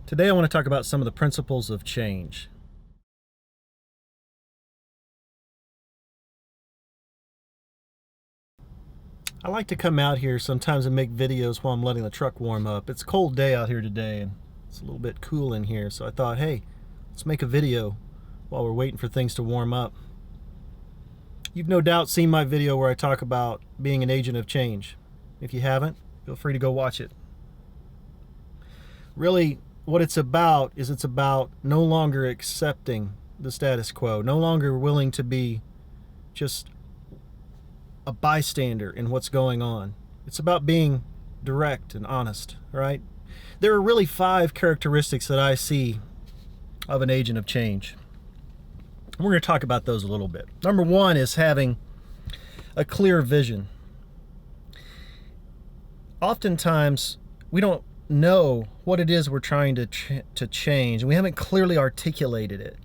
Today I want to talk about some of the principles of change. I like to come out here sometimes and make videos while I'm letting the truck warm up. It's a cold day out here today and it's a little bit cool in here, so I thought, hey, let's make a video while we're waiting for things to warm up. You've no doubt seen my video where I talk about being an agent of change. If you haven't, feel free to go watch it. Really, what it's about is it's about no longer accepting the status quo, no longer willing to be just a bystander in what's going on. It's about being direct and honest, right? There are really 5 characteristics that I see of an agent of change. We're going to talk about those a little bit. Number 1 is having a clear vision. Oftentimes, we don't know what it is we're trying to change, and we haven't clearly articulated it.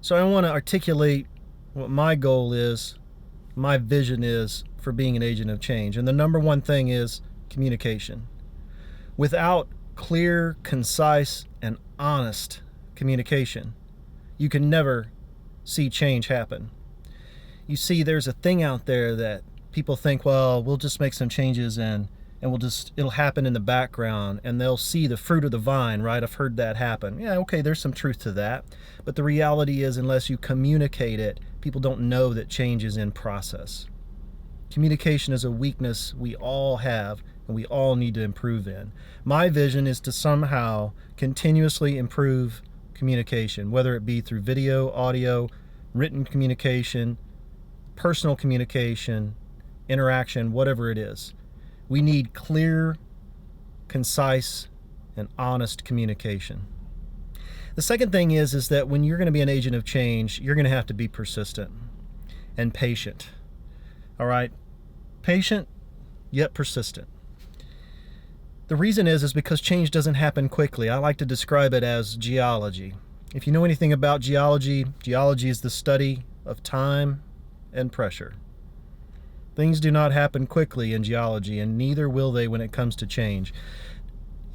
So I want to articulate what my goal is, my vision is for being an agent of change. And the number 1 thing is communication. Without clear, concise, and honest communication, you can never see change happen. You see, there's a thing out there that people think, well, we'll just make some changes and it'll happen in the background and they'll see the fruit of the vine, right? I've heard that happen. Yeah, okay, there's some truth to that. But the reality is, unless you communicate it, people don't know that change is in process. Communication is a weakness we all have and we all need to improve in. My vision is to somehow continuously improve communication, whether it be through video, audio, written communication, personal communication, interaction, whatever it is. We need clear, concise, and honest communication. The second thing is that when you're going to be an agent of change, you're going to have to be persistent and patient. All right? Patient, yet persistent. The reason is because change doesn't happen quickly. I like to describe it as geology. If you know anything about geology, geology is the study of time and pressure. Things do not happen quickly in geology, and neither will they when it comes to change.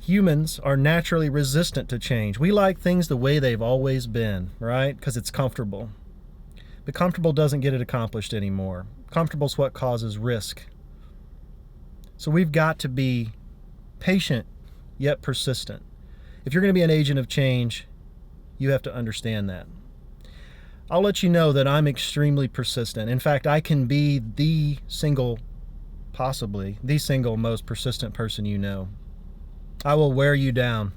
Humans are naturally resistant to change. We like things the way they've always been, right? Because it's comfortable. But comfortable doesn't get it accomplished anymore. Comfortable is what causes risk. So we've got to be patient, yet persistent. If you're going to be an agent of change, you have to understand that. I'll let you know that I'm extremely persistent. In fact, I can be possibly the single most persistent person you know. I will wear you down.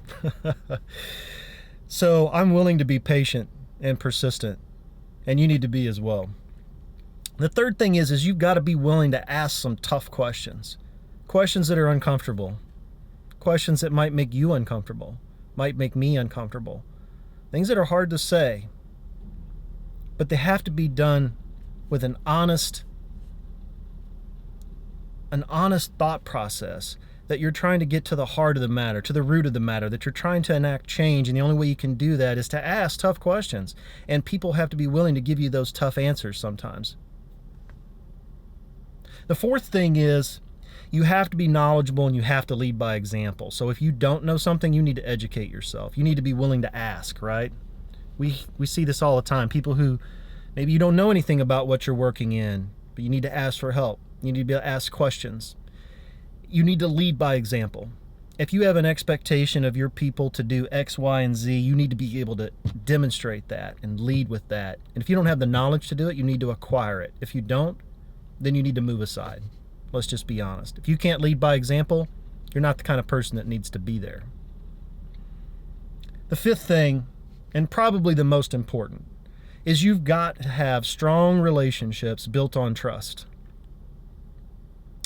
So I'm willing to be patient and persistent, and you need to be as well. The third thing is you've got to be willing to ask some tough questions. Questions that are uncomfortable. Questions that might make you uncomfortable, might make me uncomfortable. Things that are hard to say. But they have to be done with an honest thought process, that you're trying to get to the heart of the matter, to the root of the matter, that you're trying to enact change, and the only way you can do that is to ask tough questions. And people have to be willing to give you those tough answers sometimes. The fourth thing is you have to be knowledgeable and you have to lead by example. So if you don't know something, you need to educate yourself. You need to be willing to ask, right? We see this all the time. People who maybe you don't know anything about what you're working in, but you need to ask for help. You need to be able to ask questions. You need to lead by example. If you have an expectation of your people to do X, Y, and Z, you need to be able to demonstrate that and lead with that. And if you don't have the knowledge to do it, you need to acquire it. If you don't, then you need to move aside. Let's just be honest. If you can't lead by example, you're not the kind of person that needs to be there. The fifth thing, and probably the most important, is you've got to have strong relationships built on trust.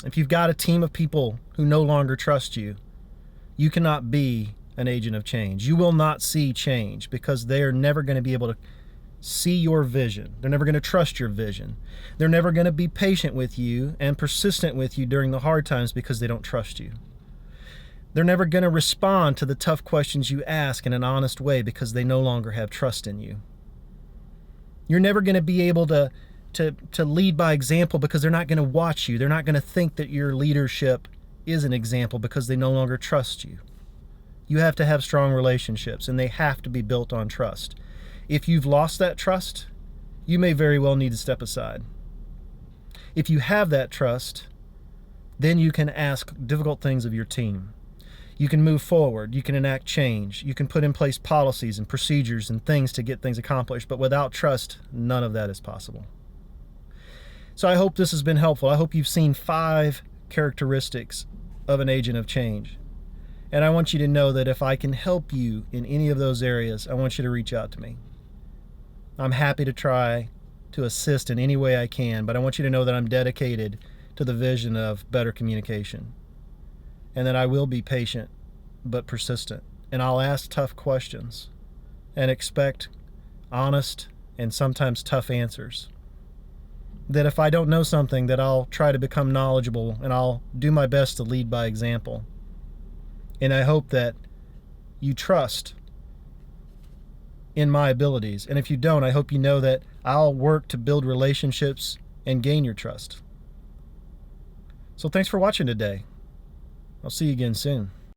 If you've got a team of people who no longer trust you, you cannot be an agent of change. You will not see change because they are never going to be able to see your vision. They're never going to trust your vision. They're never going to be patient with you and persistent with you during the hard times because they don't trust you. They're never going to respond to the tough questions you ask in an honest way because they no longer have trust in you. You're never going to be able to lead by example because they're not going to watch you. They're not going to think that your leadership is an example because they no longer trust you. You have to have strong relationships, and they have to be built on trust. If you've lost that trust, you may very well need to step aside. If you have that trust, then you can ask difficult things of your team. You can move forward. You can enact change. You can put in place policies and procedures and things to get things accomplished. But without trust, none of that is possible. So I hope this has been helpful. I hope you've seen 5 characteristics of an agent of change. And I want you to know that if I can help you in any of those areas, I want you to reach out to me. I'm happy to try to assist in any way I can, but I want you to know that I'm dedicated to the vision of better communication, and that I will be patient but persistent, and I'll ask tough questions and expect honest and sometimes tough answers. That if I don't know something, that I'll try to become knowledgeable, and I'll do my best to lead by example. And I hope that you trust in my abilities. And if you don't, I hope you know that I'll work to build relationships and gain your trust. So thanks for watching today. I'll see you again soon.